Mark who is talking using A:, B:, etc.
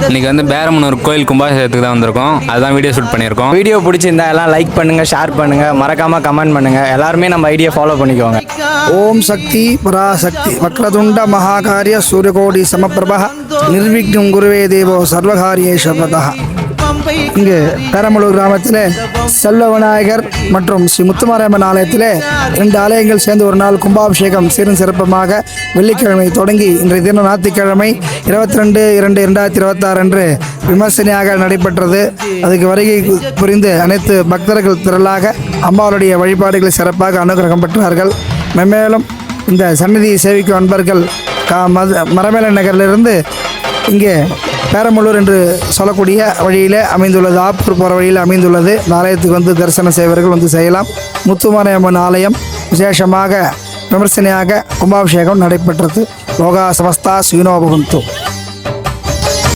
A: இன்னைக்கு வந்து பேரமனூர் கோயில் கும்பாபிஷேகத்துக்கு தான் வந்திருக்கோம். அதுதான் வீடியோ ஷூட் பண்ணியிருக்கோம்.
B: வீடியோ பிடிச்சிருந்தா எல்லாம் லைக் பண்ணுங்க, ஷேர் பண்ணுங்க, மறக்காம கமெண்ட் பண்ணுங்க. எல்லாருமே நம்ம ஐடியா ஃபாலோ பண்ணிக்கோங்க.
C: ஓம் சக்தி பராசக்தி வக்ரதுண்ட மகாகாரிய சூரியகோடி சமப்பிரபா நிர்விக்னம் குருவே தேவோ சர்வகாரியேஷு சர்வதா. இங்கு பேரமலூர் கிராமத்தில் செல்வ விநாயகர் மற்றும் ஸ்ரீ முத்துமாரியம்மன் ஆலயத்தில் 2 ஆலயங்கள் சேர்ந்து ஒரு நாள் கும்பாபிஷேகம் சீரும் சிறப்பமாக வெள்ளிக்கிழமை தொடங்கி இன்றைய தினம் ஞாயிற்றுக்கிழமை 22/2/2026 அன்று விமர்சனையாக நடைபெற்றது. அதுக்கு வருகை புரிந்து அனைத்து பக்தர்கள் திரளாக அம்பாளுடைய வழிபாடுகளை சிறப்பாக அனுகிரகம் பெற்றார்கள். மென்மேலும் இந்த சன்னதியை சேவிக்கும் அன்பர்கள் மரமேல நகரிலிருந்து இங்கே பேரமல்லூர் என்று சொல்லக்கூடிய வழியில் அமைந்துள்ளது, ஆப்பூர் போகிற வழியில் அமைந்துள்ளது. இந்த ஆலயத்துக்கு வந்து தரிசனம் செய்வர்கள் வந்து செய்யலாம். முத்துமாரியம்மன் ஆலயம் விசேஷமாக விமர்சனையாக கும்பாபிஷேகம் நடைபெற்றது. லோகா சமஸ்தா சுகினோ பவந்து.